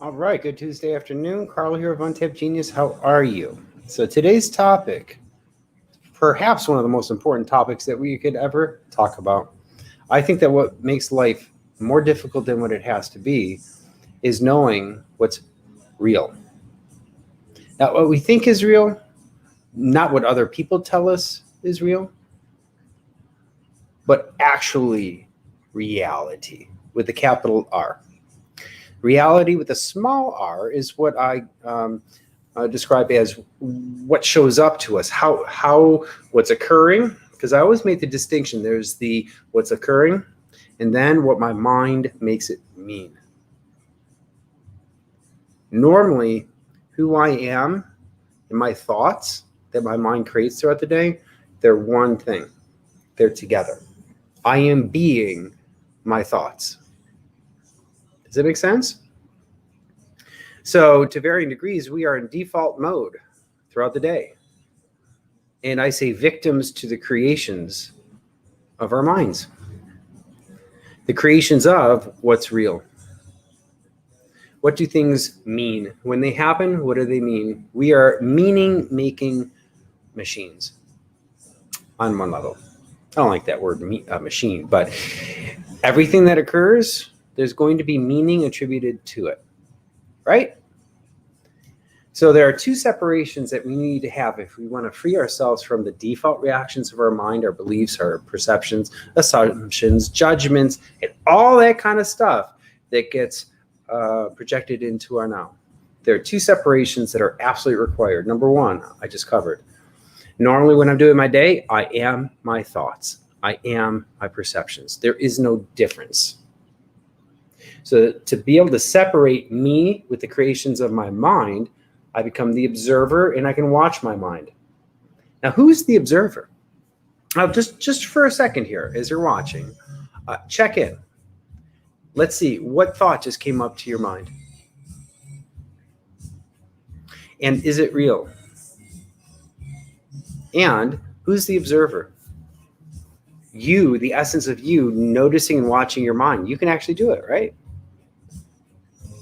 All right, good Tuesday afternoon. Carl here of Untapped Genius. How are you? So today's topic, perhaps one of the most important topics that we could ever talk about. I think that what makes life more difficult than what it has to be is knowing what's real. Not what we think is real, not what other people tell us is real, but actually reality with a capital R. Reality with a small r is what I describe as what shows up to us, how what's occurring. Because I always make the distinction. There's the what's occurring, and then what my mind makes it mean. Normally, who I am and my thoughts that my mind creates throughout the day, they're one thing. They're together. I am being my thoughts. Does that make sense? So to varying degrees, we are in default mode throughout the day. And I say victims to the creations of our minds. The creations of what's real. What do things mean? When they happen, what do they mean? We are meaning-making machines on one level. I don't like that word machine, but everything that occurs, there's going to be meaning attributed to it, right? So there are two separations that we need to have if we want to free ourselves from the default reactions of our mind, our beliefs, our perceptions, assumptions, judgments, and all that kind of stuff that gets projected into our now. There are two separations that are absolutely required. Number one, I just covered. Normally when I'm doing my day, I am my thoughts. I am my perceptions. There is no difference. So to be able to separate me with the creations of my mind, I become the observer and I can watch my mind. Now, who's the observer? Just for a second here, as you're watching, check in. Let's see, what thought just came up to your mind? And is it real? And who's the observer? You, the essence of you, noticing and watching your mind. You can actually do it, right?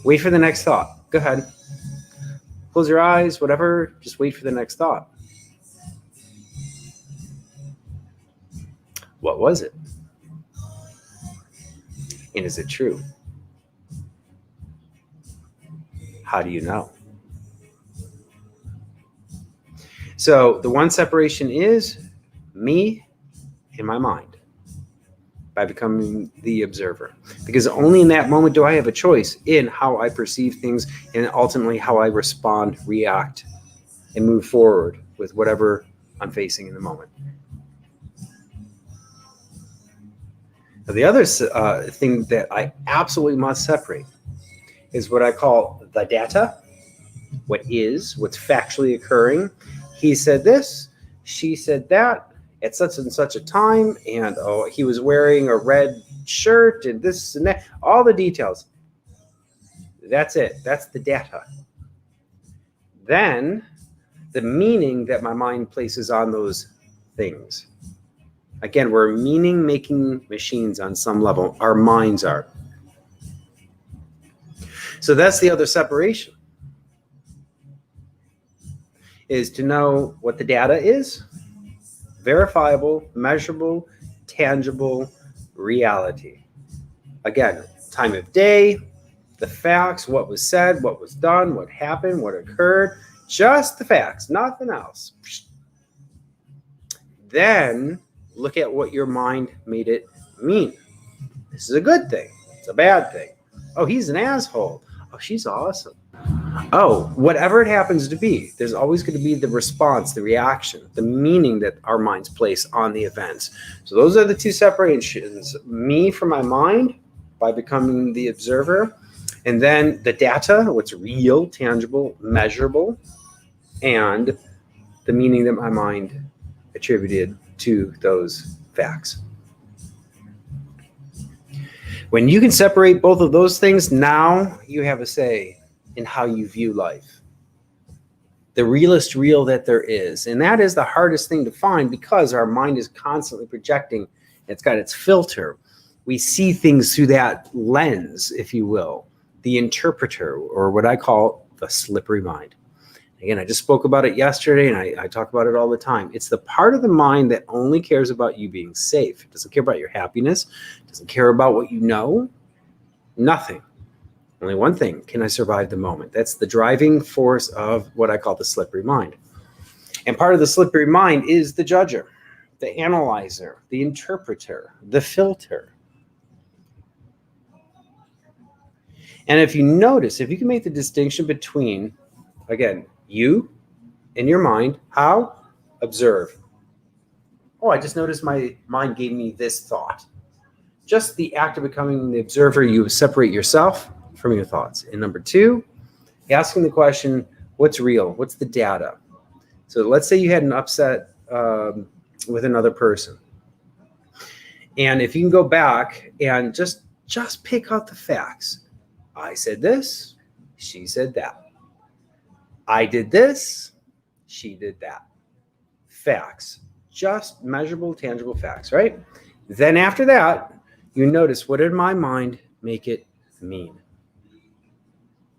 Wait for the next thought. Go ahead. Close your eyes, whatever. Just wait for the next thought. What was it? And is it true? How do you know? So the one separation is me and my mind by becoming the observer. Because only in that moment do I have a choice in how I perceive things and ultimately how I respond, react, and move forward with whatever I'm facing in the moment. Now, the other thing that I absolutely must separate is what I call the data, what's factually occurring. He said this, she said that, at such and such a time, and he was wearing a red shirt and this and that, all the details. That's it. That's the data. Then the meaning that my mind places on those things. Again, we're meaning-making machines on some level. Our minds are. So that's the other separation, is to know what the data is. Verifiable, measurable, tangible reality. Again, time of day, the facts, what was said, what was done, what happened, what occurred, just the facts, nothing else. Then look at what your mind made it mean. This is a good thing. It's a bad thing. Oh, he's an asshole. Oh, she's awesome. Oh, whatever it happens to be, there's always going to be the response, the reaction, the meaning that our minds place on the events. So those are the two separations. Me from my mind by becoming the observer, and then the data, what's real, tangible, measurable, and the meaning that my mind attributed to those facts. When you can separate both of those things, now you have a say in how you view life. The realest real that there is. And that is the hardest thing to find because our mind is constantly projecting. It's got its filter. We see things through that lens, if you will. the interpreter, or what I call the slippery mind. Again, I just spoke about it yesterday, and I talk about it all the time. It's the part of the mind that only cares about you being safe. It doesn't care about your happiness. It doesn't care about what you know. Nothing. Only one thing: can I survive the moment? That's the driving force of what I call the slippery mind. And part of the slippery mind is the judger, the analyzer, the interpreter, the filter. And if you notice, if you can make the distinction between, again, you and your mind, how? Observe. Oh, I just noticed my mind gave me this thought. Just the act of becoming the observer, you separate yourself from your thoughts. And number two, asking the question, what's real? What's the data? So let's say you had an upset with another person. And if you can go back and just pick out the facts. I said this, she said that. I did this, she did that. Facts, just measurable, tangible facts, right? Then after that, you notice, what did my mind make it mean?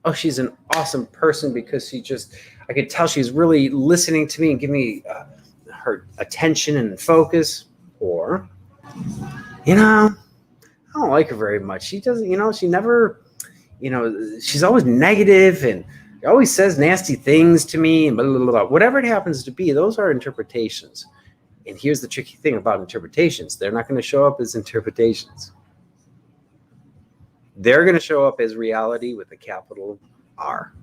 Oh, she's an awesome person because I could tell she's really listening to me and giving me her attention and focus. Or, I don't like her very much. She doesn't, she never, she's always negative and always says nasty things to me and blah, blah, blah, blah. Whatever it happens to be, those are interpretations. And here's the tricky thing about interpretations. They're not going to show up as interpretations. They're going to show up as reality with a capital R.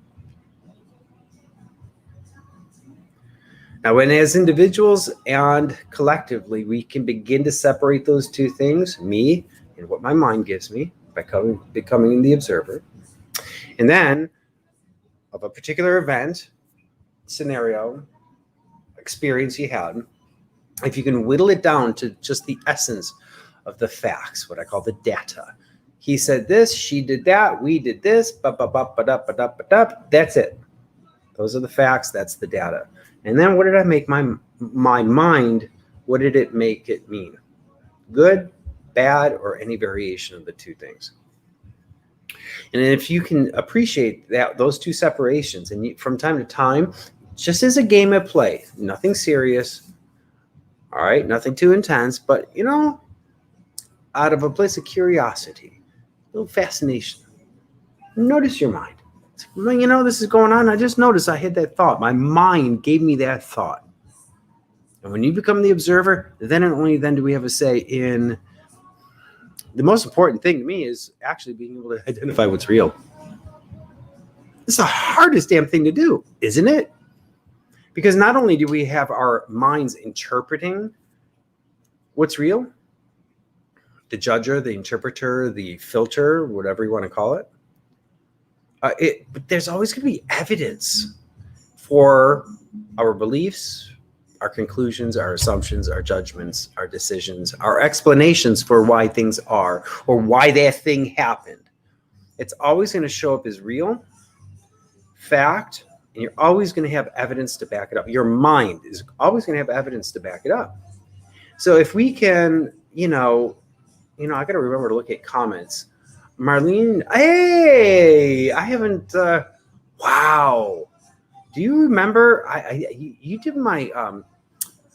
Now, when as individuals and collectively, we can begin to separate those two things, me and what my mind gives me, by becoming the observer, and then of a particular event, scenario, experience you had, if you can whittle it down to just the essence of the facts, what I call the data. He said this, she did that, we did this, that's it. Those are the facts, that's the data. And then what did I make my mind, what did it make it mean? Good, bad, or any variation of the two things. And if you can appreciate those two separations, and from time to time, just as a game of play, nothing serious, all right, nothing too intense, but, out of a place of curiosity, a little fascination, notice your mind. This is going on. I just noticed I had that thought. My mind gave me that thought. And when you become the observer, then and only then do we have a say in. The most important thing to me is actually being able to identify what's real. It's the hardest damn thing to do, isn't it? Because not only do we have our minds interpreting what's real, the judger, the interpreter, the filter, whatever you want to call it, but there's always going to be evidence for our beliefs, our conclusions, our assumptions, our judgments, our decisions, our explanations for why things are or why that thing happened. It's always going to show up as real, fact, and you're always going to have evidence to back it up. Your mind is always going to have evidence to back it up. So if we can, I got to remember to look at comments. Marlene, hey, I haven't, wow. Do you remember, you did my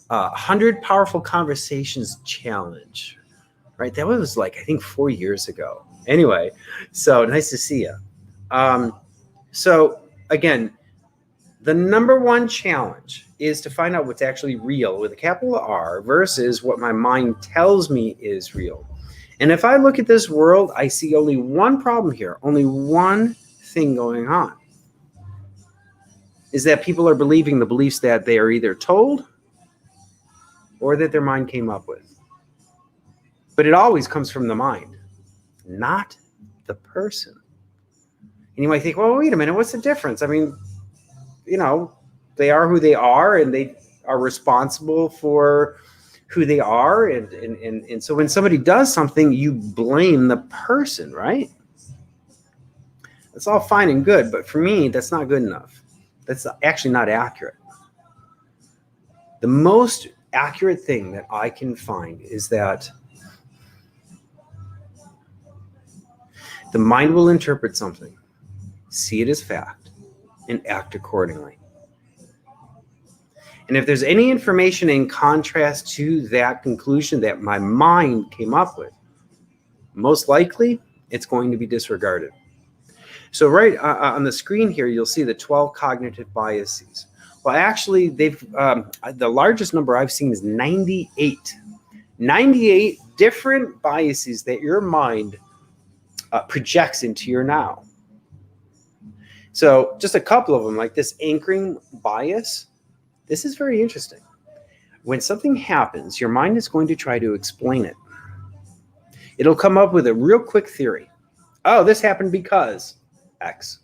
100 Powerful Conversations Challenge, right? That was I think 4 years ago. Anyway, so nice to see you. So again, the number one challenge is to find out what's actually real with a capital R versus what my mind tells me is real. And if I look at this world, I see only one problem here, only one thing going on, is that people are believing the beliefs that they are either told or that their mind came up with. But it always comes from the mind, not the person. And you might think, well, wait a minute, what's the difference? I mean, they are who they are, and they are responsible for who they are. And so when somebody does something, you blame the person, right? That's all fine and good, but for me, that's not good enough. That's actually not accurate. The most accurate thing that I can find is that The mind will interpret something, see it as fact, and act accordingly. And if there's any information in contrast to that conclusion that my mind came up with, most likely it's going to be disregarded. So right on the screen here, you'll see the 12 cognitive biases. Well, actually, the largest number I've seen is 98. 98 different biases that your mind projects into your now. So just a couple of them, like this anchoring bias. This is very interesting. When something happens, your mind is going to try to explain it. It'll come up with a real quick theory. Oh, this happened because X.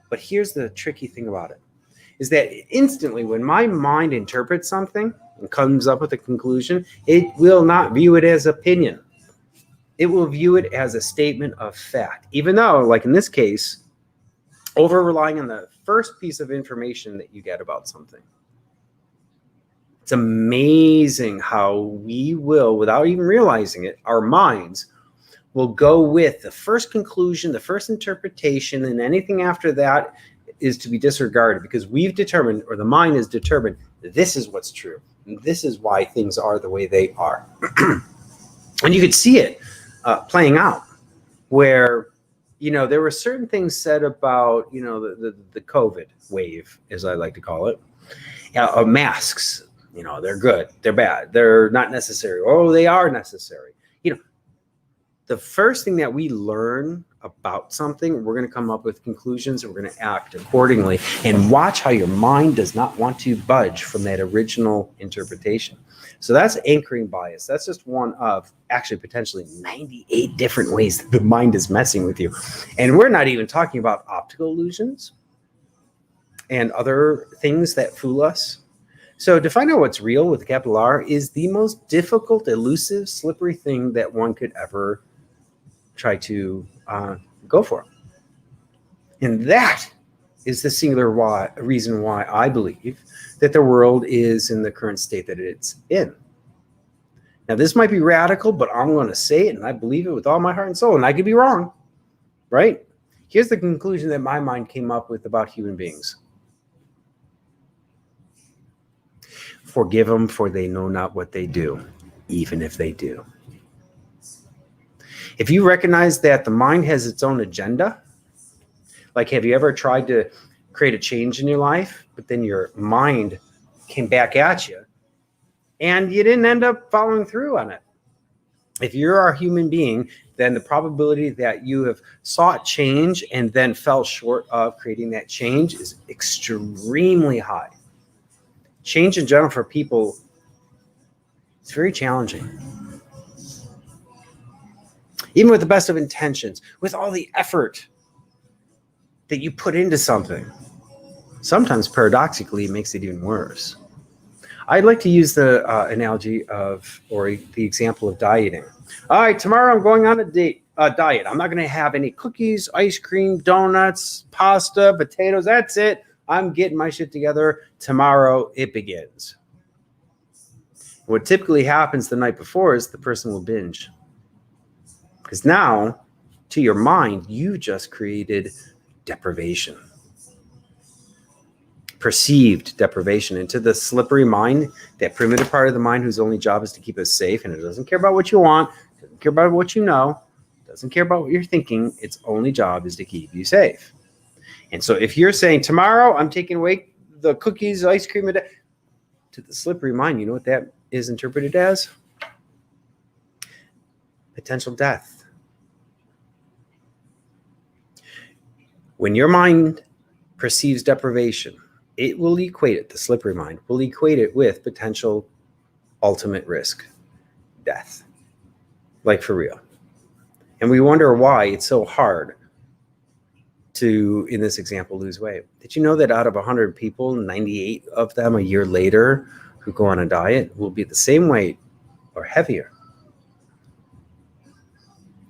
But here's the tricky thing about it, is that instantly when my mind interprets something and comes up with a conclusion, it will not view it as opinion. It will view it as a statement of fact, even though, like in this case, over relying on the first piece of information that you get about something. It's amazing how we will, without even realizing it, our minds will go with the first conclusion, the first interpretation, and anything after that is to be disregarded because we've determined, or the mind has determined, this is what's true. And this is why things are the way they are. And you could see it playing out where, there were certain things said about, the COVID wave, as I like to call it, masks. They're good, they're bad, they're not necessary. Oh, they are necessary. The first thing that we learn about something, we're going to come up with conclusions and we're going to act accordingly, and watch how your mind does not want to budge from that original interpretation. So that's anchoring bias. That's just one of actually potentially 98 different ways that the mind is messing with you. And we're not even talking about optical illusions and other things that fool us. So to find out what's real with a capital R is the most difficult, elusive, slippery thing that one could ever try to go for. And that is the singular reason why I believe that the world is in the current state that it's in. Now, this might be radical, but I'm going to say it, and I believe it with all my heart and soul, and I could be wrong, right? Here's the conclusion that my mind came up with about human beings. Forgive them, for they know not what they do, even if they do. If you recognize that the mind has its own agenda, like have you ever tried to create a change in your life, but then your mind came back at you and you didn't end up following through on it? If you're a human being, then the probability that you have sought change and then fell short of creating that change is extremely high. Change in general for people, it's very challenging. Even with the best of intentions, with all the effort that you put into something, sometimes paradoxically it makes it even worse. I'd like to use the analogy of, or the example of dieting. All right, tomorrow I'm going on a diet. I'm not going to have any cookies, ice cream, donuts, pasta, potatoes. That's it. I'm getting my shit together. Tomorrow it begins. What typically happens the night before is the person will binge. Because now, to your mind, you just created deprivation. Perceived deprivation. And to the slippery mind, that primitive part of the mind whose only job is to keep us safe, and it doesn't care about what you want, doesn't care about what you know, doesn't care about what you're thinking, its only job is to keep you safe. And so if you're saying, tomorrow I'm taking away the cookies, ice cream, to the slippery mind, you know what that is interpreted as? Potential death. When your mind perceives deprivation, it will equate it, the slippery mind will equate it with potential ultimate risk, death. Like for real. And we wonder why it's so hard to, in this example, lose weight. Did you know that out of 100 people, 98 of them a year later who go on a diet will be the same weight or heavier?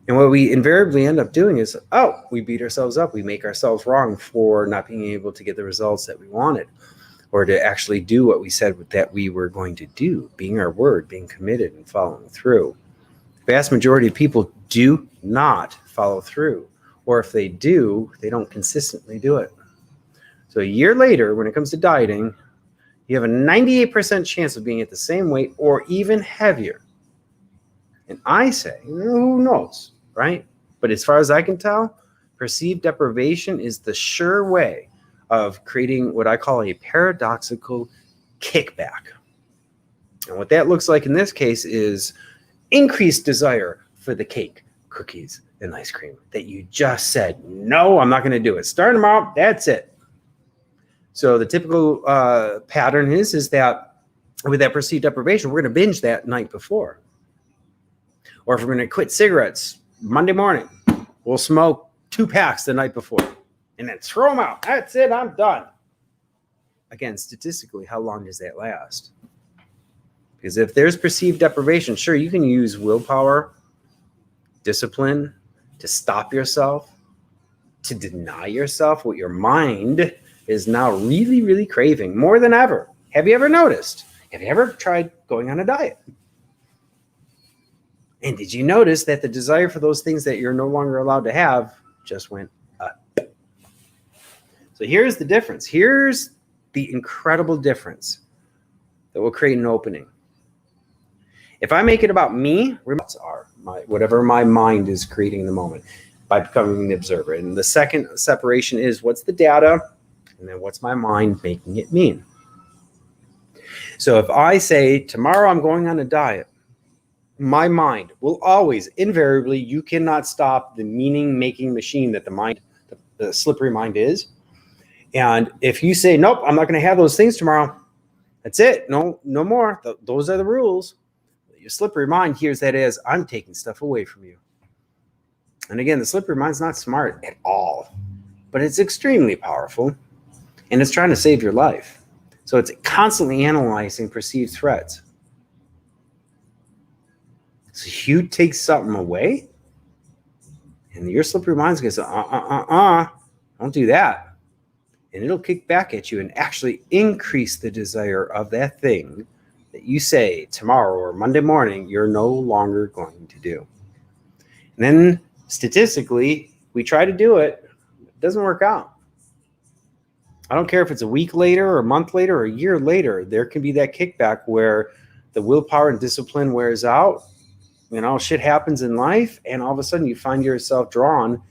And what we invariably end up doing is, we beat ourselves up. We make ourselves wrong for not being able to get the results that we wanted, or to actually do what we said that we were going to do, being our word, being committed and following through. The vast majority of people do not follow through. Or if they do, they don't consistently do it. So a year later, when it comes to dieting, you have a 98% chance of being at the same weight or even heavier. And I say, who knows, right? But as far as I can tell, perceived deprivation is the sure way of creating what I call a paradoxical kickback. And what that looks like in this case is increased desire for the cake, cookies, and ice cream that you just said, no, I'm not going to do it. Starting tomorrow, that's it. So the typical pattern is that with that perceived deprivation, we're going to binge that night before. Or if we're going to quit cigarettes Monday morning, we'll smoke 2 packs the night before and then throw them out. That's it. I'm done. Again, statistically, how long does that last? Because if there's perceived deprivation, sure, you can use willpower, discipline to stop yourself, to deny yourself what your mind is now really, really craving more than ever. Have you ever noticed? Have you ever tried going on a diet? And did you notice that the desire for those things that you're no longer allowed to have just went up? So here's the difference. Here's the incredible difference that will create an opening. If I make it about me, whatever my mind is creating in the moment by becoming the observer. And the second separation is what's the data and then what's my mind making it mean. So if I say tomorrow I'm going on a diet, my mind will always, invariably, you cannot stop the meaning-making machine that the mind, the slippery mind is. And if you say, nope, I'm not going to have those things tomorrow, that's it. No more. Those are the rules. Your slippery mind hears that as, I'm taking stuff away from you. And again, the slippery mind's not smart at all, but it's extremely powerful, and it's trying to save your life. So it's constantly analyzing perceived threats. So you take something away, and your slippery mind's going to say, don't do that. And it'll kick back at you and actually increase the desire of that thing that you say tomorrow or Monday morning you're no longer going to do. And then statistically, we try to do it. It doesn't work out. I don't care if it's a week later or a month later or a year later, there can be that kickback where the willpower and discipline wears out. Shit happens in life, and all of a sudden you find yourself drawn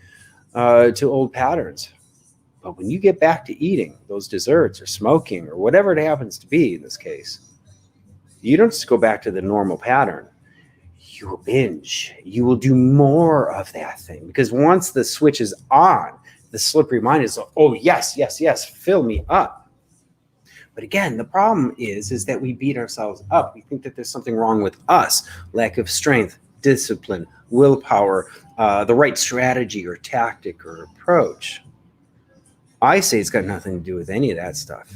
to old patterns. But when you get back to eating those desserts or smoking or whatever it happens to be in this case, you don't just go back to the normal pattern. You will binge. You will do more of that thing. Because once the switch is on, the slippery mind is, oh, yes, yes, yes, fill me up. But again, the problem is that we beat ourselves up. We think that there's something wrong with us. Lack of strength, discipline, willpower, the right strategy or tactic or approach. I say it's got nothing to do with any of that stuff.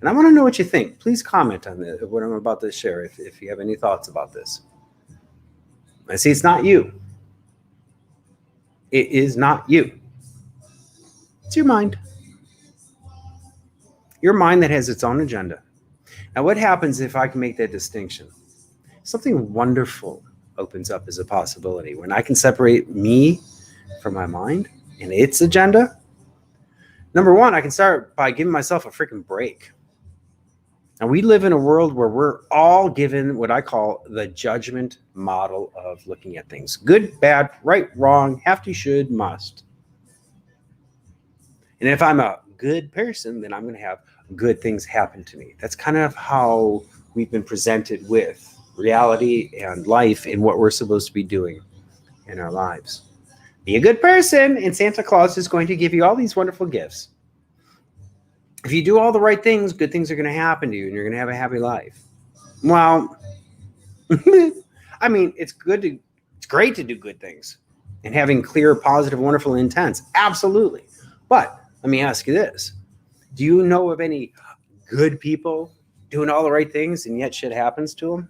And I want to know what you think. Please comment on what I'm about to share if you have any thoughts about this. I see it's not you. It is not you. It's your mind. Your mind that has its own agenda. Now, what happens if I can make that distinction? Something wonderful opens up as a possibility. When I can separate me from my mind and its agenda, number one, I can start by giving myself a freaking break. Now, we live in a world where we're all given what I call the judgment model of looking at things. Good, bad, right, wrong, have to, should, must. And if I'm a good person, then I'm going to have good things happen to me. That's kind of how we've been presented with reality and life and what we're supposed to be doing in our lives. Be a good person, and Santa Claus is going to give you all these wonderful gifts. If you do all the right things, good things are going to happen to you, and you're going to have a happy life. Well, I mean, it's great to do good things and having clear, positive, wonderful intents. Absolutely. But let me ask you this. Do you know of any good people doing all the right things and yet shit happens to them?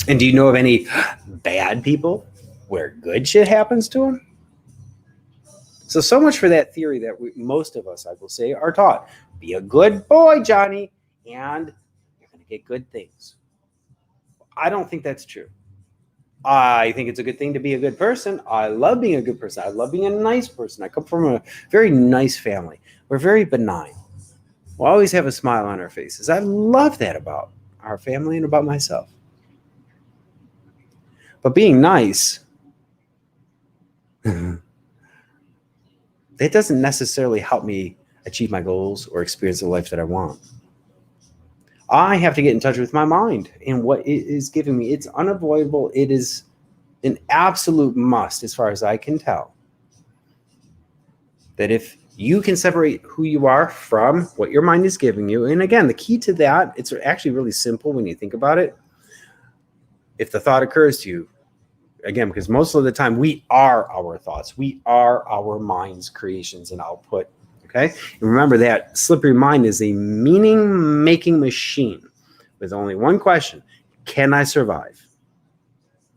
And do you know of any bad people where good shit happens to them? So much for that theory that most of us, I will say, are taught. Be a good boy, Johnny, and you're going to get good things. I don't think that's true. I think it's a good thing to be a good person. I love being a good person. I love being a nice person. I come from a very nice family. We're very benign. We'll always have a smile on our faces. I love that about our family and about myself. But being nice, that doesn't necessarily help me achieve my goals or experience the life that I want. I have to get in touch with my mind and what it is giving me. It's unavoidable. It is an absolute must, as far as I can tell, that if you can separate who you are from what your mind is giving you, and again, the key to that, it's actually really simple when you think about it. If the thought occurs to you, again, because most of the time we are our thoughts, we are our mind's creations and output. Okay. And remember that slippery mind is a meaning-making machine with only one question: can I survive?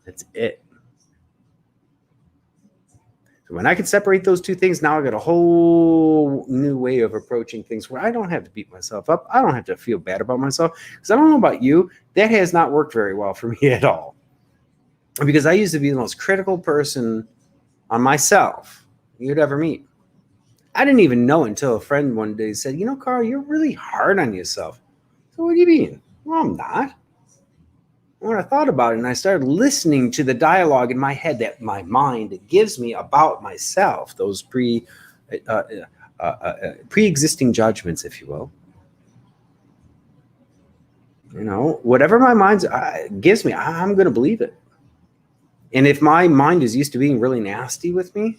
That's it. So when I can separate those two things, now I got a whole new way of approaching things where I don't have to beat myself up. I don't have to feel bad about myself, because I don't know about you, that has not worked very well for me at all. Because I used to be the most critical person on myself you'd ever meet. I didn't even know until a friend one day said, Carl, you're really hard on yourself. So what do you mean? Well, I'm not. When I thought about it and I started listening to the dialogue in my head that my mind gives me about myself, those pre-existing judgments, if you will, whatever my mind gives me, I'm going to believe it. And if my mind is used to being really nasty with me,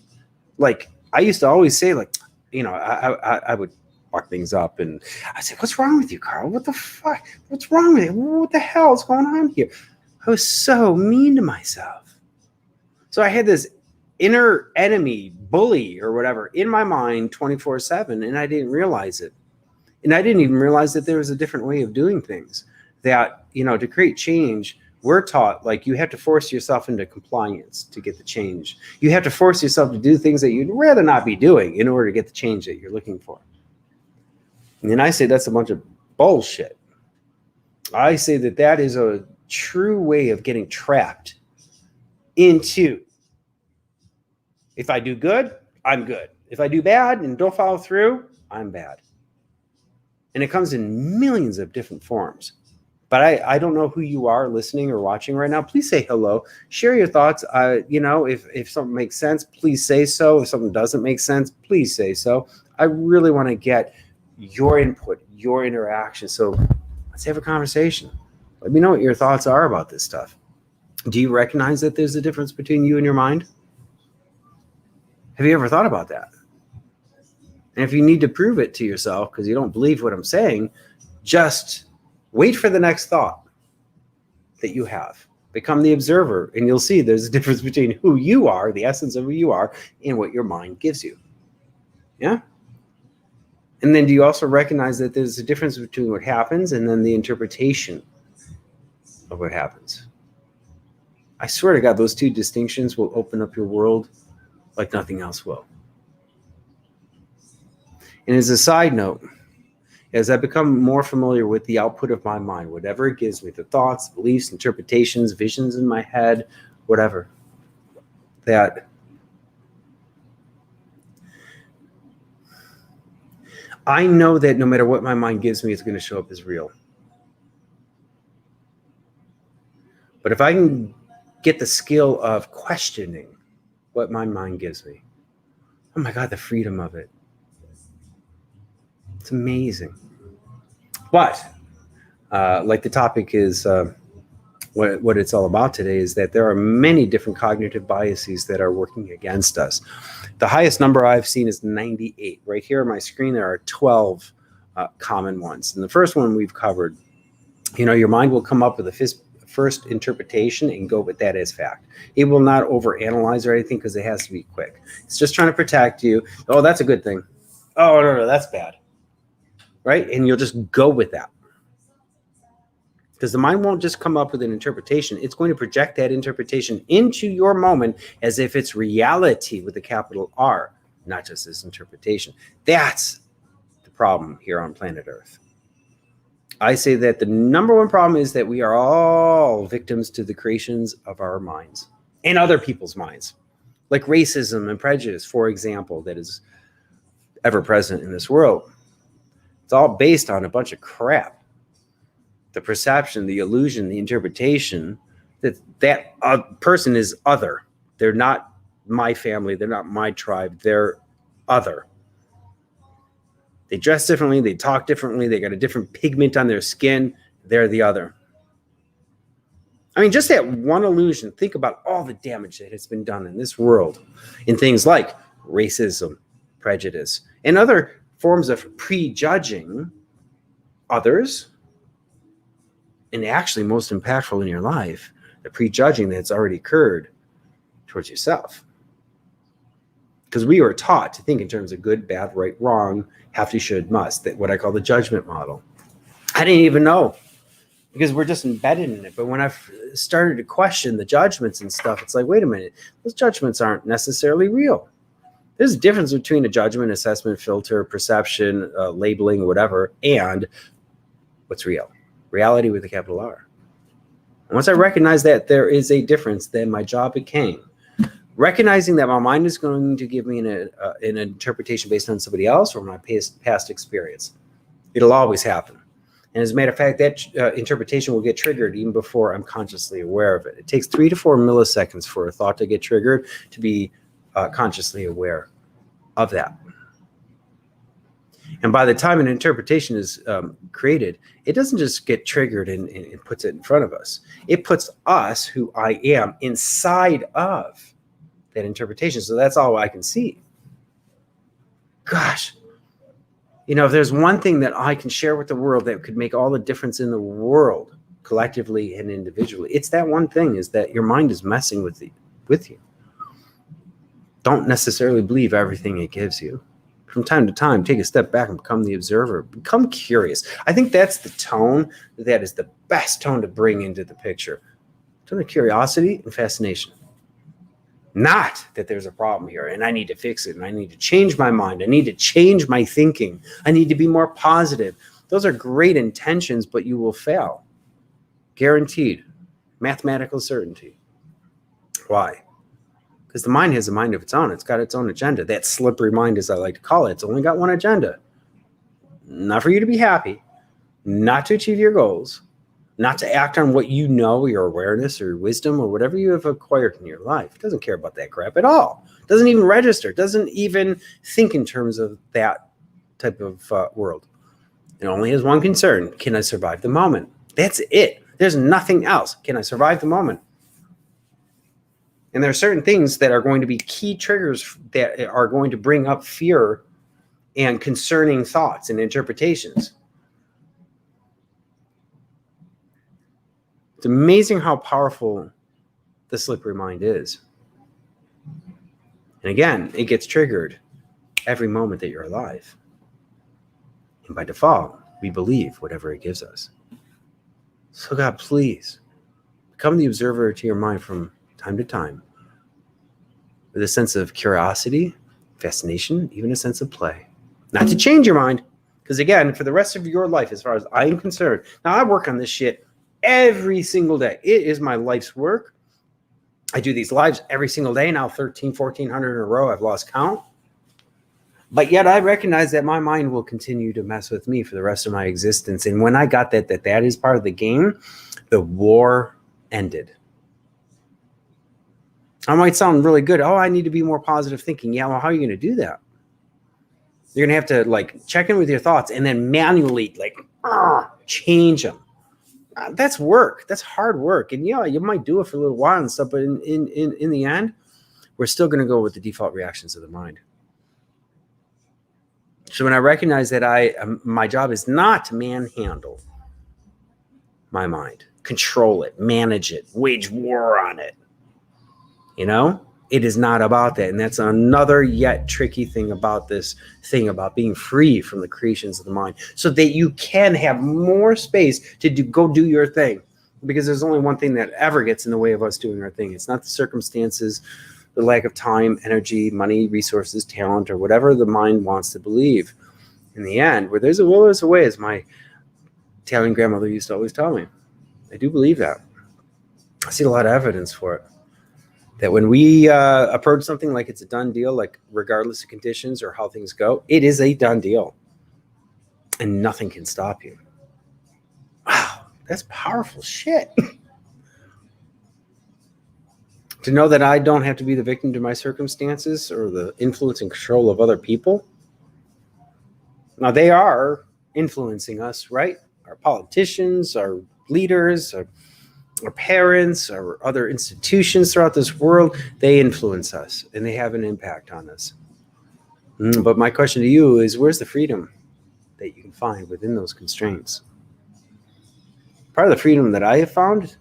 like I used to always say, like, I would fuck things up, and I said, "What's wrong with you, Carl? What the fuck? What's wrong with you? What the hell is going on here?" I was so mean to myself. So I had this inner enemy, bully or whatever, in my mind 24/7, and I didn't realize it. And I didn't even realize that there was a different way of doing things. That, to create change, we're taught, like, you have to force yourself into compliance to get the change. You have to force yourself to do things that you'd rather not be doing in order to get the change that you're looking for. And then I say that's a bunch of bullshit. I say that is a true way of getting trapped into, if I do good, I'm good. If I do bad and don't follow through, I'm bad. And it comes in millions of different forms. But I don't know who you are listening or watching right now. Please say hello. Share your thoughts. If something makes sense, please say so. If something doesn't make sense, please say so. I really want to get your input, your interaction. So let's have a conversation. Let me know what your thoughts are about this stuff. Do you recognize that there's a difference between you and your mind? Have you ever thought about that? And if you need to prove it to yourself because you don't believe what I'm saying, just wait for the next thought that you have. Become the observer, and you'll see there's a difference between who you are, the essence of who you are, and what your mind gives you. Yeah? And then do you also recognize that there's a difference between what happens and then the interpretation of what happens? I swear to God, those two distinctions will open up your world like nothing else will. And as a side note, as I become more familiar with the output of my mind, whatever it gives me, the thoughts, beliefs, interpretations, visions in my head, whatever, that I know that no matter what my mind gives me, it's going to show up as real. But if I can get the skill of questioning what my mind gives me, oh my God, the freedom of it. It's amazing. But like the topic is, what it's all about today is that there are many different cognitive biases that are working against us. The highest number I've seen is 98. Right here on my screen, there are 12 common ones. And the first one we've covered, your mind will come up with a first interpretation and go with that as fact. It will not overanalyze or anything because it has to be quick. It's just trying to protect you. Oh, that's a good thing. Oh, no, that's bad. Right? And you'll just go with that. Because the mind won't just come up with an interpretation. It's going to project that interpretation into your moment as if it's reality with a capital R, not just this interpretation. That's the problem here on planet Earth. I say that the number one problem is that we are all victims to the creations of our minds and other people's minds, like racism and prejudice, for example, that is ever present in this world. It's all based on a bunch of crap. The perception, the illusion, the interpretation that person is other. They're not my family. They're not my tribe. They're other. They dress differently. They talk differently. They got a different pigment on their skin. They're the other. I mean, just that one illusion. Think about all the damage that has been done in this world in things like racism, prejudice, and other forms of prejudging others. And actually, most impactful in your life, the prejudging that's already occurred towards yourself. Because we were taught to think in terms of good, bad, right, wrong, have to, should, must, that what I call the judgment model. I didn't even know because we're just embedded in it. But when I started to question the judgments and stuff, it's like, wait a minute, those judgments aren't necessarily real. There's a difference between a judgment, assessment, filter, perception, labeling, whatever, and what's real. Reality with a capital R. And once I recognized that there is a difference, then my job became recognizing that my mind is going to give me an interpretation based on somebody else or my past experience. It'll always happen. And as a matter of fact, that interpretation will get triggered even before I'm consciously aware of it. It takes 3 to 4 milliseconds for a thought to get triggered to be consciously aware of that. And by the time an interpretation is created, it doesn't just get triggered and puts it in front of us. It puts us, who I am, inside of that interpretation. So that's all I can see. Gosh, if there's one thing that I can share with the world that could make all the difference in the world, collectively and individually, it's that one thing, is that your mind is messing with you. Don't necessarily believe everything it gives you. From time to time, take a step back and become the observer. Become curious. I think that's the tone that is the best tone to bring into the picture. Tone of curiosity and fascination. Not that there's a problem here and I need to fix it and I need to change my mind. I need to change my thinking. I need to be more positive. Those are great intentions, but you will fail. Guaranteed. Mathematical certainty. Why? Because the mind has a mind of its own. It's got its own agenda. That slippery mind, as I like to call it, it's only got one agenda. Not for you to be happy, not to achieve your goals, not to act on what you know, your awareness or wisdom or whatever you have acquired in your life. It doesn't care about that crap at all. It doesn't even register. It doesn't even think in terms of that type of world. It only has one concern. Can I survive the moment? That's it. There's nothing else. Can I survive the moment? And there are certain things that are going to be key triggers that are going to bring up fear and concerning thoughts and interpretations. It's amazing how powerful the slippery mind is. And again, it gets triggered every moment that you're alive. And by default, we believe whatever it gives us. So God, please, become the observer to your mind from time to time with a sense of curiosity, fascination, even a sense of play. Not to change your mind, because again, for the rest of your life, as far as I am concerned, now I work on this shit every single day. It is my life's work. I do these lives every single day now, 1,400 in a row. I've lost count. But yet I recognize that my mind will continue to mess with me for the rest of my existence. And when I got that is part of the game, the war ended. I might sound really good. Oh, I need to be more positive thinking. Yeah, well, how are you going to do that? You're going to have to check in with your thoughts and then manually change them. That's work. That's hard work. And yeah, you might do it for a little while and stuff, but in the end, we're still going to go with the default reactions of the mind. So when I recognize that my job is not to manhandle my mind, control it, manage it, wage war on it. It is not about that. And that's another yet tricky thing about this thing about being free from the creations of the mind, so that you can have more space to go do your thing. Because there's only one thing that ever gets in the way of us doing our thing. It's not the circumstances, the lack of time, energy, money, resources, talent, or whatever the mind wants to believe. In the end, where there's a will, there's a way, as my Italian grandmother used to always tell me. I do believe that. I see a lot of evidence for it. That when we approach something like it's a done deal, like regardless of conditions or how things go, it is a done deal. And nothing can stop you. Wow, that's powerful shit. To know that I don't have to be the victim to my circumstances or the influence and control of other people. Now, they are influencing us, right? Our politicians, our leaders, our parents, our other institutions throughout this world, they influence us and they have an impact on us. But my question to you is, where's the freedom that you can find within those constraints? Part of the freedom that I have found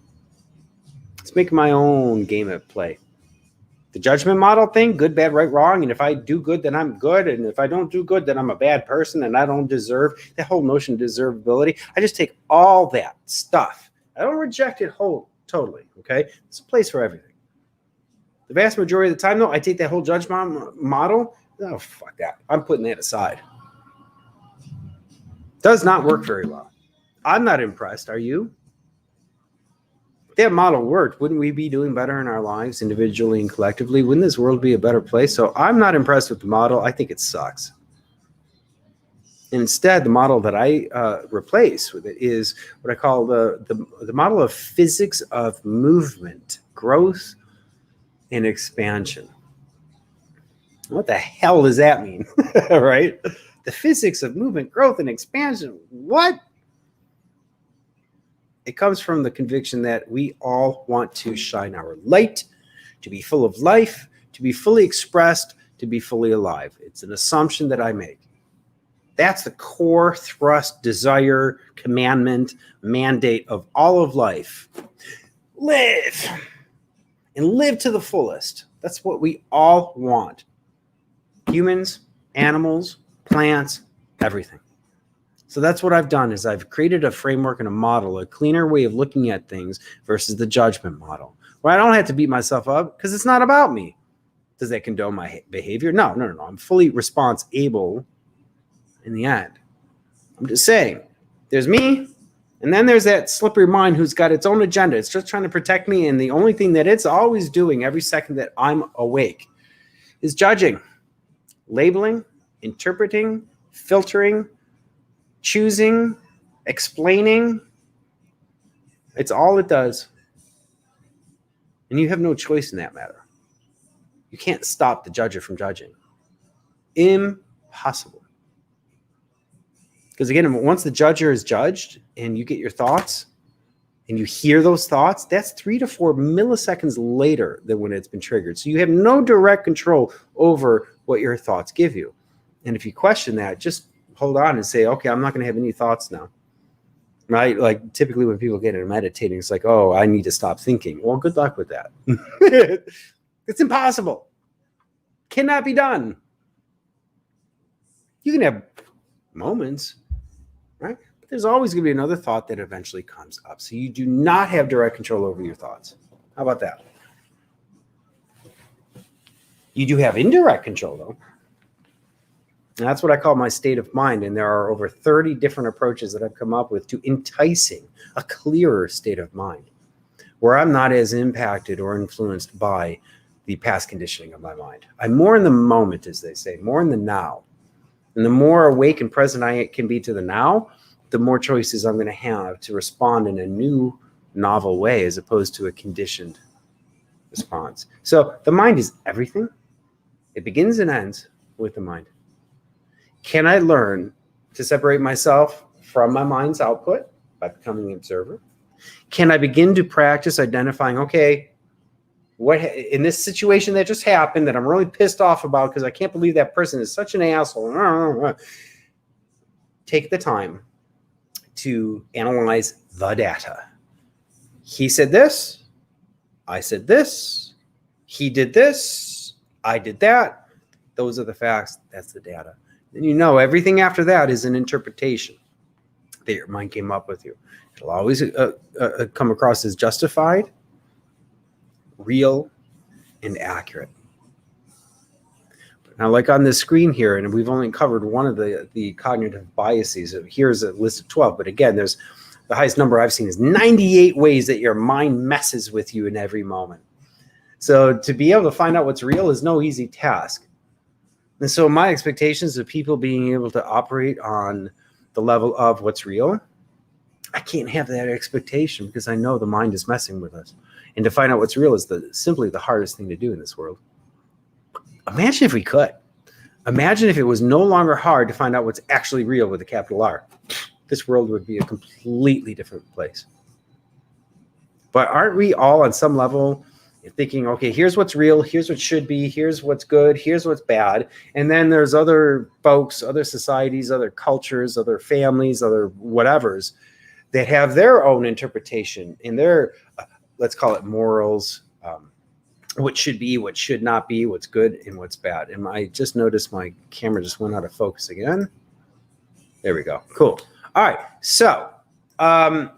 is making my own game at play. The judgment model thing, good, bad, right, wrong. And if I do good, then I'm good. And if I don't do good, then I'm a bad person and I don't deserve. That whole notion of deservability, I just take all that stuff. I don't reject it totally, okay? There's a place for everything. The vast majority of the time, though, I take that whole judgment model. Oh, fuck that. I'm putting that aside. Does not work very well. I'm not impressed. Are you? If that model worked, wouldn't we be doing better in our lives individually and collectively? Wouldn't this world be a better place? So I'm not impressed with the model. I think it sucks. Instead, the model that I replace with it is what I call the model of physics of movement, growth, and expansion. What the hell does that mean? Right? The physics of movement, growth, and expansion. What? It comes from the conviction that we all want to shine our light, to be full of life, to be fully expressed, to be fully alive. It's an assumption that I make. That's the core thrust, desire, commandment, mandate of all of life. Live. And live to the fullest. That's what we all want. Humans, animals, plants, everything. So that's what I've done is I've created a framework and a model, a cleaner way of looking at things versus the judgment model, where I don't have to beat myself up because it's not about me. Does that condone my behavior? No. I'm fully responsible in the end. I'm just saying, there's me, and then there's that slippery mind who's got its own agenda. It's just trying to protect me, and the only thing that it's always doing every second that I'm awake is judging, labeling, interpreting, filtering, choosing, explaining. It's all it does. And you have no choice in that matter. You can't stop the judger from judging. Impossible. Because again, once the judger is judged and you get your thoughts and you hear those thoughts, that's 3 to 4 milliseconds later than when it's been triggered. So you have no direct control over what your thoughts give you. And if you question that, just hold on and say, okay, I'm not going to have any thoughts now. Right? Like typically when people get into meditating, it's like, oh, I need to stop thinking. Well, good luck with that. It's impossible. Cannot be done. You can have moments, right? But there's always going to be another thought that eventually comes up. So you do not have direct control over your thoughts. How about that? You do have indirect control, though. And that's what I call my state of mind. And there are over 30 different approaches that I've come up with to enticing a clearer state of mind where I'm not as impacted or influenced by the past conditioning of my mind. I'm more in the moment, as they say, more in the now. And the more awake and present I can be to the now, the more choices I'm going to have to respond in a new, novel way as opposed to a conditioned response. So the mind is everything. It begins and ends with the mind. Can I learn to separate myself from my mind's output by becoming the observer? Can I begin to practice identifying, okay, what in this situation that just happened that I'm really pissed off about because I can't believe that person is such an asshole. Take the time to analyze the data. He said this, I said this, he did this, I did that. Those are the facts. That's the data. And you know everything after that is an interpretation that your mind came up with you. It'll always come across as justified, real, and accurate. Now, like on this screen here, and we've only covered one of the cognitive biases. Here's a list of 12. But again, there's the highest number I've seen is 98 ways that your mind messes with you in every moment. So to be able to find out what's real is no easy task. And so my expectations of people being able to operate on the level of what's real, I can't have that expectation because I know the mind is messing with us. And to find out what's real is simply the hardest thing to do in this world. Imagine if we could. Imagine if it was no longer hard to find out what's actually real with a capital R. This world would be a completely different place. But aren't we all on some level thinking, okay, here's what's real, here's what should be, here's what's good, here's what's bad. And then there's other folks, other societies, other cultures, other families, other whatevers that have their own interpretation and their, let's call it morals, what should be, what should not be, what's good and what's bad. And I just noticed my camera just went out of focus again. There we go. Cool. All right. So I'm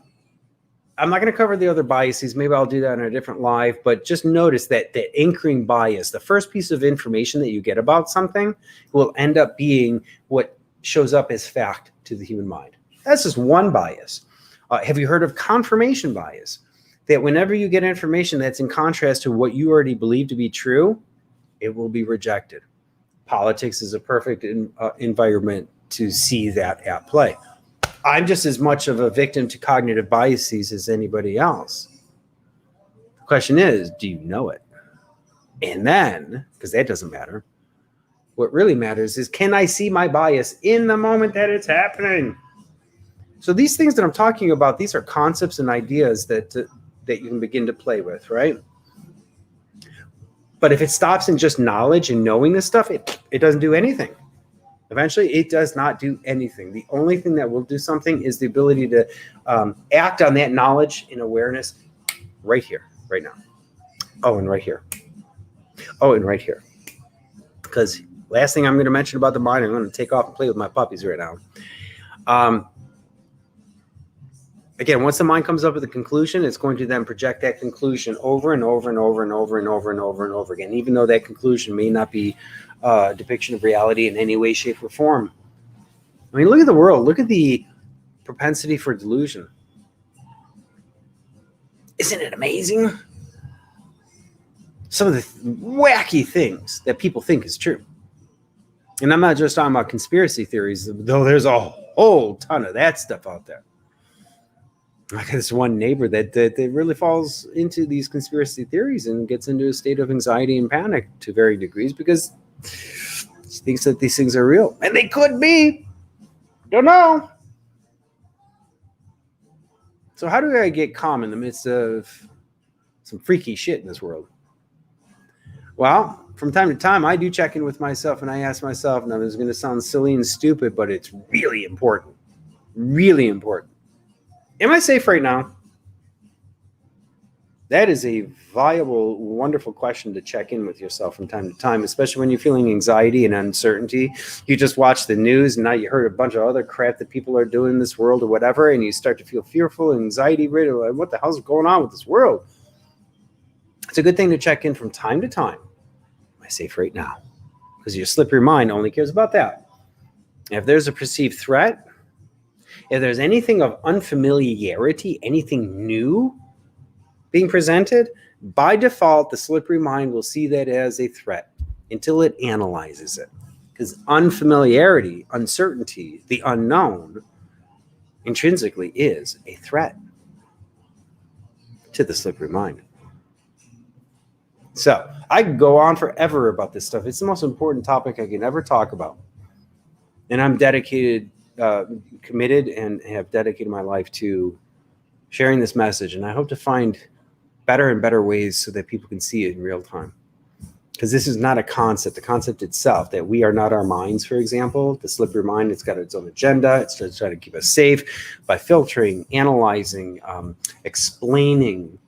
not going to cover the other biases. Maybe I'll do that in a different live, but just notice that the anchoring bias, the first piece of information that you get about something will end up being what shows up as fact to the human mind. That's just one bias. Have you heard of confirmation bias? That whenever you get information that's in contrast to what you already believe to be true, it will be rejected. Politics is a perfect environment to see that at play. I'm just as much of a victim to cognitive biases as anybody else. The question is, do you know it? And then, because that doesn't matter, what really matters is, can I see my bias in the moment that it's happening? So these things that I'm talking about, these are concepts and ideas that you can begin to play with, right? But if it stops in just knowledge and knowing this stuff, it doesn't do anything. Eventually, it does not do anything. The only thing that will do something is the ability to act on that knowledge and awareness right here, right now. Oh, and right here. Oh, and right here. Because last thing I'm going to mention about the mind, I'm going to take off and play with my puppies right now. Again, once the mind comes up with a conclusion, it's going to then project that conclusion over and over and over and over and over and over and over again, even though that conclusion may not be a depiction of reality in any way, shape, or form. I mean, look at the world. Look at the propensity for delusion. Isn't it amazing? Some of the wacky things that people think is true. And I'm not just talking about conspiracy theories, though there's a whole ton of that stuff out there. I got this one neighbor that really falls into these conspiracy theories and gets into a state of anxiety and panic to varying degrees because she thinks that these things are real. And they could be. Don't know. So how do I get calm in the midst of some freaky shit in this world? Well, from time to time, I do check in with myself and I ask myself, and it's going to sound silly and stupid, but it's really important. Really important. Am I safe right now? That is a viable, wonderful question to check in with yourself from time to time, especially when you're feeling anxiety and uncertainty. You just watch the news and now you heard a bunch of other crap that people are doing in this world or whatever, and you start to feel fearful, anxiety-ridden. Like, what the hell's going on with this world? It's a good thing to check in from time to time. Am I safe right now? Because your slippery mind only cares about that. If there's a perceived threat, if there's anything of unfamiliarity, anything new being presented, by default, the slippery mind will see that as a threat until it analyzes it. Because unfamiliarity, uncertainty, the unknown, intrinsically is a threat to the slippery mind. So I could go on forever about this stuff. It's the most important topic I can ever talk about. And I'm dedicated, committed, and have dedicated my life to sharing this message. And I hope to find better and better ways so that people can see it in real time. Because this is not a concept. The concept itself, that we are not our minds, for example, the slippery mind, it's got its own agenda. It's to try to keep us safe by filtering, analyzing, explaining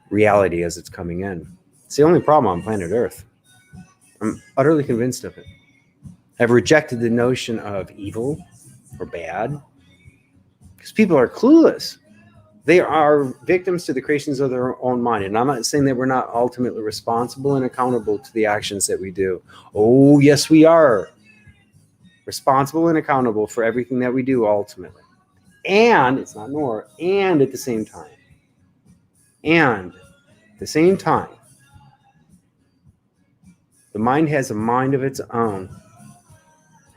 reality as it's coming in. It's the only problem on planet Earth. I'm utterly convinced of it. I've rejected the notion of evil or bad because people are clueless. They are victims to the creations of their own mind. And I'm not saying that we're not ultimately responsible and accountable to the actions that we do. Oh, yes, we are responsible and accountable for everything that we do ultimately. And it's not nor, and at the same time, the mind has a mind of its own.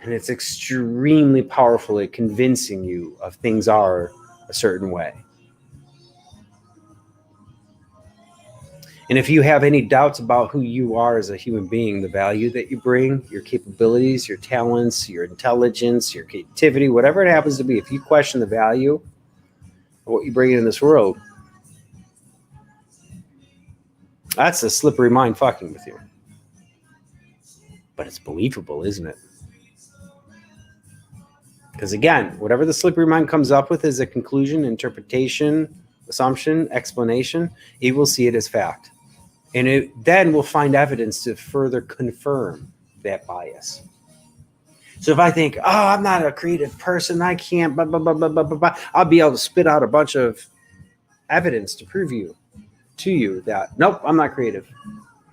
And it's extremely powerful at convincing you of things are a certain way. And if you have any doubts about who you are as a human being, the value that you bring, your capabilities, your talents, your intelligence, your creativity, whatever it happens to be, if you question the value of what you bring in this world, that's a slippery mind fucking with you. But it's believable, isn't it? Because again, whatever the slippery mind comes up with as a conclusion, interpretation, assumption, explanation, it will see it as fact. And it then will find evidence to further confirm that bias. So if I think, oh, I'm not a creative person, I can't, blah, blah, blah, blah, blah, blah, I'll be able to spit out a bunch of evidence to prove to you that, nope, I'm not creative.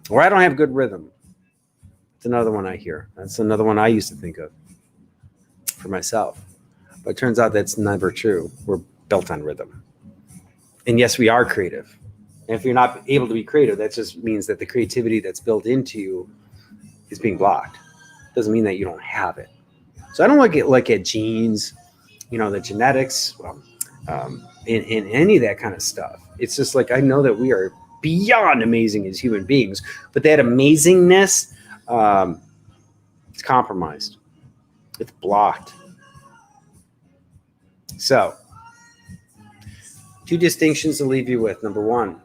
Or I don't have good rhythm. It's another one I hear. That's another one I used to think of for myself. But it turns out that's never true. We're built on rhythm. And yes, we are creative. And if you're not able to be creative, that just means that the creativity that's built into you is being blocked. Doesn't mean that you don't have it. So I don't look at genes, the genetics, in any of that kind of stuff. It's just like, I know that we are beyond amazing as human beings, but that amazingness, it's compromised. It's blocked. So, 2 distinctions to leave you with. Number 1,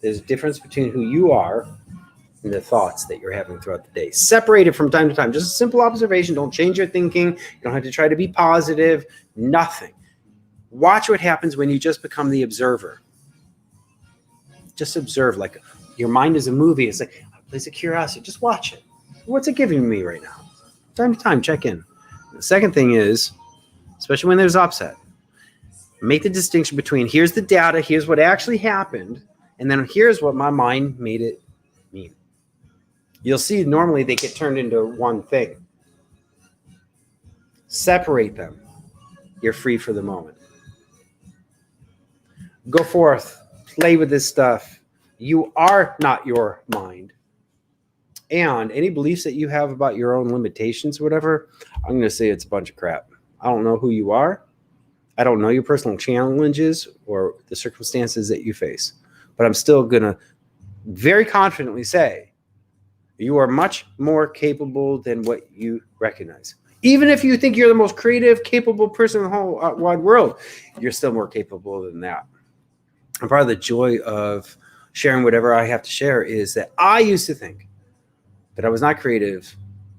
there's a difference between who you are and the thoughts that you're having throughout the day. Separate it from time to time. Just a simple observation. Don't change your thinking. You don't have to try to be positive. Nothing. Watch what happens when you just become the observer. Just observe. Like your mind is a movie. It's like a place of curiosity. Just watch it. What's it giving me right now? Time to time, check in. The second thing is, especially when there's upset, make the distinction between here's the data, here's what actually happened, and then here's what my mind made it mean. You'll see normally they get turned into one thing. Separate them. You're free for the moment. Go forth. Play with this stuff. You are not your mind. And any beliefs that you have about your own limitations, whatever, I'm going to say it's a bunch of crap. I don't know who you are. I don't know your personal challenges or the circumstances that you face. But I'm still going to very confidently say you are much more capable than what you recognize. Even if you think you're the most creative, capable person in the whole wide world, you're still more capable than that. And part of the joy of sharing whatever I have to share is that I used to think that I was not creative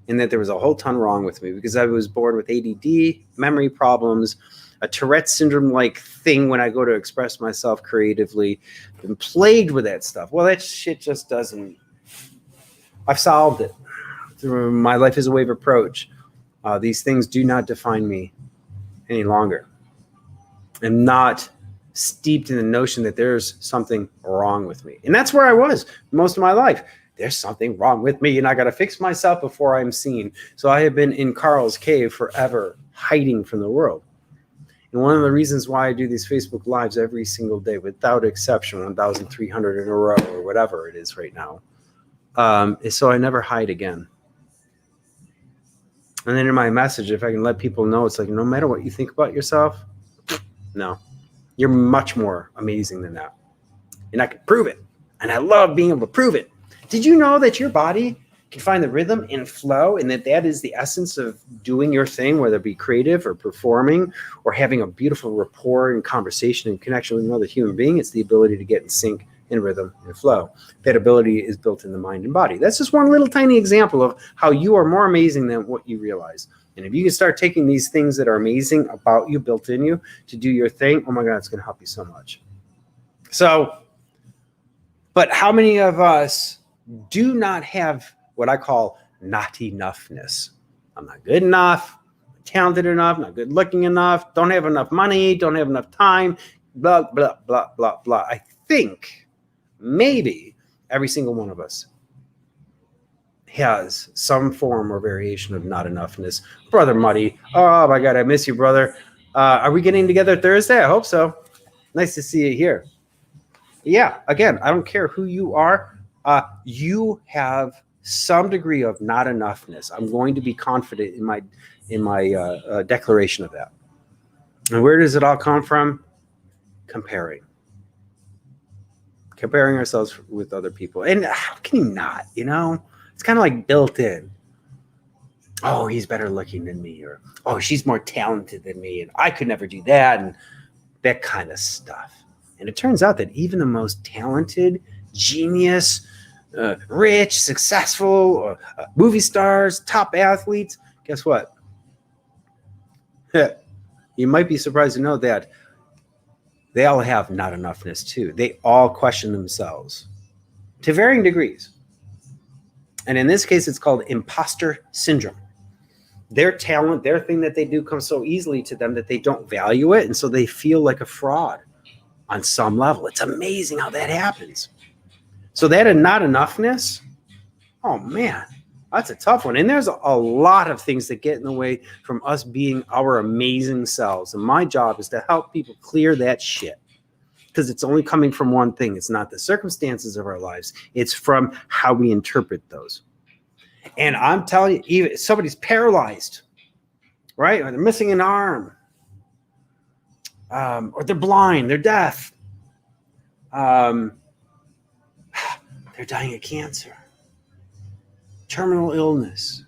and that there was a whole ton wrong with me because I was born with ADD, memory problems, a Tourette syndrome-like thing when I go to express myself creatively, been plagued with that stuff. Well, that shit just doesn't. I've solved it through my life as a wave approach. These things do not define me any longer. I'm not steeped in the notion that there's something wrong with me. And that's where I was most of my life. There's something wrong with me and I got to fix myself before I'm seen. So I have been in Carl's cave forever, hiding from the world. And one of the reasons why I do these Facebook Lives every single day, without exception, 1,300 in a row or whatever it is right now, is so I never hide again. And then in my message, if I can let people know, it's like, no matter what you think about yourself, no, you're much more amazing than that. And I can prove it. And I love being able to prove it. Did you know that your body can find the rhythm and flow, and that is the essence of doing your thing, whether it be creative or performing or having a beautiful rapport and conversation and connection with another human being? It's the ability to get in sync and rhythm and flow. That ability is built in the mind and body. That's just one little tiny example of how you are more amazing than what you realize. And if you can start taking these things that are amazing about you, built in you, to do your thing, oh my God, it's going to help you so much. So, but how many of us do not have what I call not enoughness? I'm not good enough, talented enough, not good looking enough, don't have enough money, don't have enough time, blah, blah, blah, blah, blah. I think maybe every single one of us has some form or variation of not enoughness. Brother Muddy, oh my God, I miss you, brother. Are we getting together Thursday? I hope so. Nice to see you here. Yeah, again, I don't care who you are. You have some degree of not enoughness. I'm going to be confident in my declaration of that. And where does it all come from? Comparing ourselves with other people. And how can you not? It's kind of like built in. Oh, he's better looking than me, or oh, she's more talented than me, and I could never do that, and that kind of stuff. And it turns out that even the most talented, genius, rich, successful movie stars, top athletes, guess what? You might be surprised to know that they all have not enoughness too. They all question themselves to varying degrees. And in this case, it's called imposter syndrome. Their talent, their thing that they do comes so easily to them that they don't value it. And so they feel like a fraud on some level. It's amazing how that happens. So that not enoughness, oh man, that's a tough one. And there's a lot of things that get in the way from us being our amazing selves. And my job is to help people clear that shit. Because it's only coming from one thing. It's not the circumstances of our lives. It's from how we interpret those. And I'm telling you, even if somebody's paralyzed, right? Or they're missing an arm. Or they're blind, they're deaf. They're dying of cancer. Terminal illness.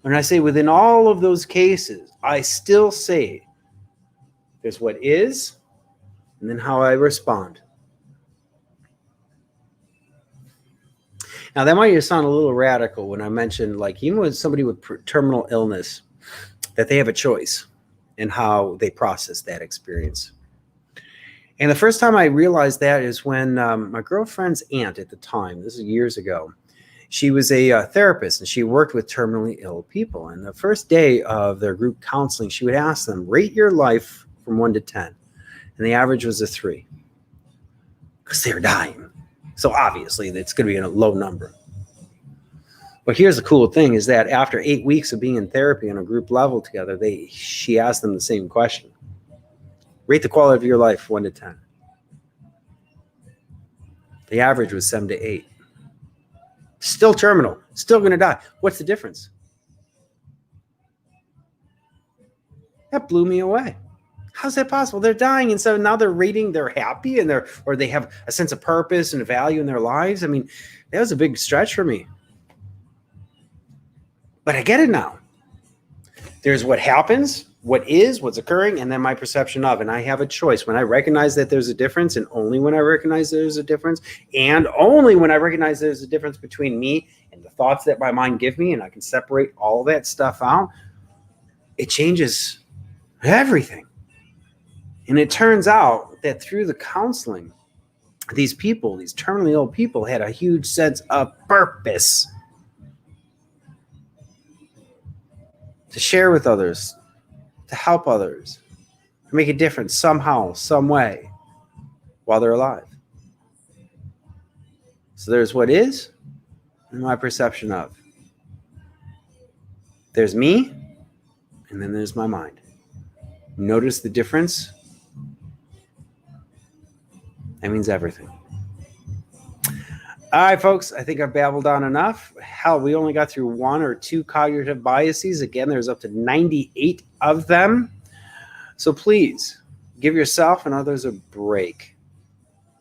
When I say within all of those cases, I still say there's what is, and then how I respond. Now, that might sound a little radical when I mentioned, like, even with somebody with terminal illness, that they have a choice in how they process that experience. And the first time I realized that is when my girlfriend's aunt at the time, this is years ago, she was a therapist and she worked with terminally ill people. And the first day of their group counseling, she would ask them, rate your life from 1 to 10. And the average was a 3 because they're dying. So obviously it's going to be a low number. But here's the cool thing is that after 8 weeks of being in therapy on a group level together, she asked them the same question. Rate the quality of your life 1 to 10. The average was 7 to 8. Still terminal, still going to die. What's the difference? That blew me away. How's that possible? They're dying, and so now they're rating, they're happy, and or they have a sense of purpose and a value in their lives. I mean, that was a big stretch for me. But I get it now. There's what happens, what is, what's occurring, and then my perception of. And I have a choice. When I recognize that there's a difference, and only when I recognize there's a difference, and only when I recognize there's a difference between me and the thoughts that my mind give me, and I can separate all that stuff out, it changes everything. And it turns out that through the counseling, these people, these terminally ill people, had a huge sense of purpose to share with others, to help others, to make a difference somehow, some way, while they're alive. So there's what is and my perception of. There's me, and then there's my mind. Notice the difference. That means everything. All right, folks, I think I've babbled on enough. Hell, we only got through 1 or 2 cognitive biases. Again, there's up to 98 of them. So please give yourself and others a break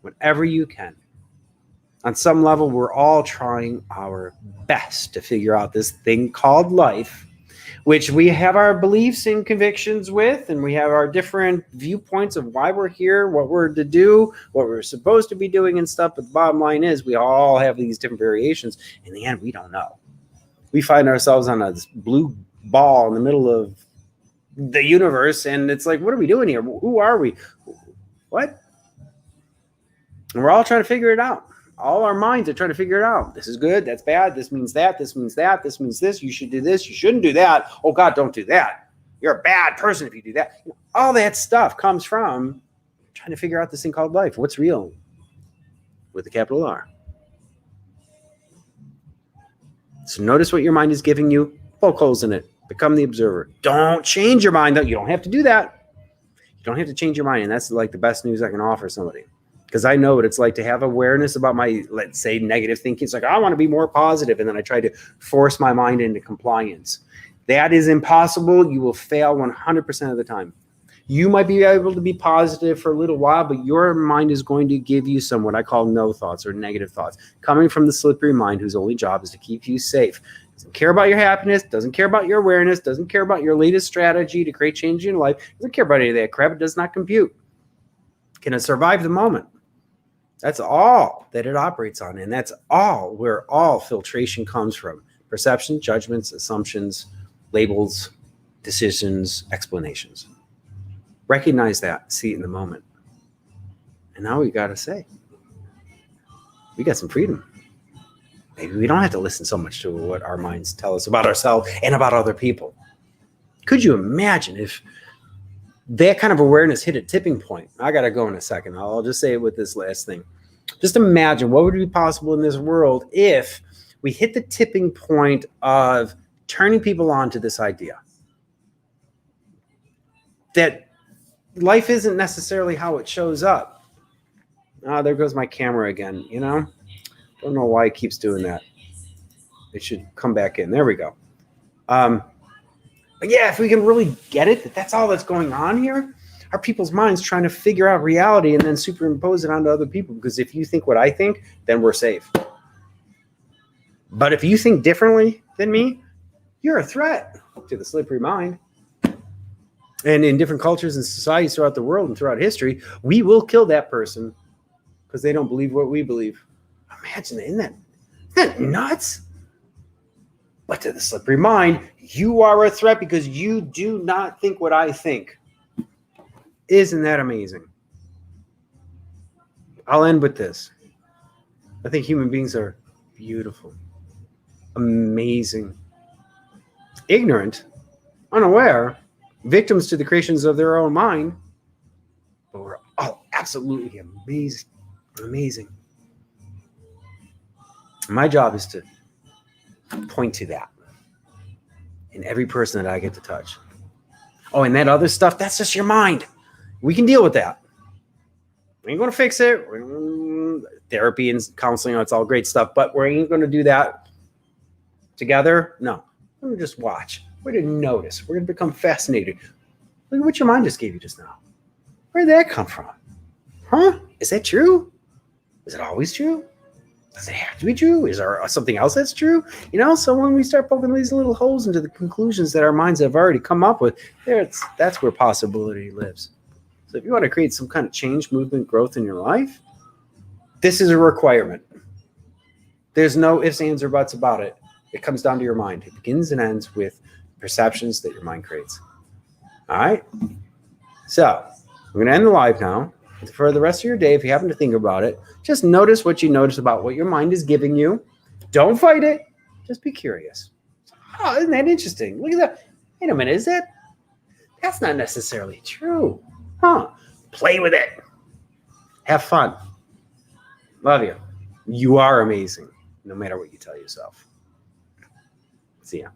whenever you can. On some level, we're all trying our best to figure out this thing called life, which we have our beliefs and convictions with, and we have our different viewpoints of why we're here, what we're to do, what we're supposed to be doing and stuff. But the bottom line is we all have these different variations. In the end, we don't know. We find ourselves on a blue ball in the middle of the universe, and it's like, what are we doing here? Who are we? What? And we're all trying to figure it out. All our minds are trying to figure it out. This is good. That's bad. This means that. This means that. This means this. You should do this. You shouldn't do that. Oh, God, don't do that. You're a bad person if you do that. All that stuff comes from trying to figure out this thing called life. What's real with a capital R. So notice what your mind is giving you. Poke holes in it. Become the observer. Don't change your mind. You don't have to do that. You don't have to change your mind. And that's like the best news I can offer somebody. Because I know what it's like to have awareness about my, let's say, negative thinking. It's like, I want to be more positive. And then I try to force my mind into compliance. That is impossible. You will fail 100% of the time. You might be able to be positive for a little while, but your mind is going to give you some what I call no thoughts or negative thoughts coming from the slippery mind whose only job is to keep you safe. Doesn't care about your happiness, doesn't care about your awareness, doesn't care about your latest strategy to create change in your life, doesn't care about any of that crap. It does not compute. Can it survive the moment? That's all that it operates on, and that's all where all filtration comes from. Perception, judgments, assumptions, labels, decisions, explanations. Recognize that, see it in the moment. And now we got to say, we got some freedom. Maybe we don't have to listen so much to what our minds tell us about ourselves and about other people. Could you imagine if that kind of awareness hit a tipping point? I got to go in a second. I'll just say it with this last thing. Just imagine what would be possible in this world if we hit the tipping point of turning people on to this idea that life isn't necessarily how it shows up. There goes my camera again, Don't know why it keeps doing that. It should come back in. There we go. But yeah, if we can really get it, that's all that's going on here. Are people's minds trying to figure out reality and then superimpose it onto other people? Because if you think what I think, then we're safe. But if you think differently than me, you're a threat to the slippery mind. And in different cultures and societies throughout the world and throughout history, we will kill that person because they don't believe what we believe. Imagine that. Isn't that nuts? But to the slippery mind, you are a threat because you do not think what I think. Isn't that amazing? I'll end with this. I think human beings are beautiful, amazing, ignorant, unaware, victims to the creations of their own mind, but we're all absolutely amazing. My job is to point to that in every person that I get to touch. Oh, and that other stuff, that's just your mind. We can deal with that. We ain't going to fix it. Therapy and counseling, it's all great stuff, but we ain't going to do that together. No, we're going to just watch. We're going to notice. We're going to become fascinated. Look at what your mind just gave you just now. Where did that come from? Huh? Is that true? Is it always true? Does it have to be true? Is there something else that's true? So when we start poking these little holes into the conclusions that our minds have already come up with, that's where possibility lives. So if you want to create some kind of change, movement, growth in your life, this is a requirement. There's no ifs, ands, or buts about it. It comes down to your mind. It begins and ends with perceptions that your mind creates. All right? So I'm going to end the live now. For the rest of your day, if you happen to think about it, just notice what you notice about what your mind is giving you. Don't fight it. Just be curious. Oh, isn't that interesting? Look at that. Wait a minute. That's not necessarily true. Huh? Play with it. Have fun. Love you. You are amazing, no matter what you tell yourself. See ya.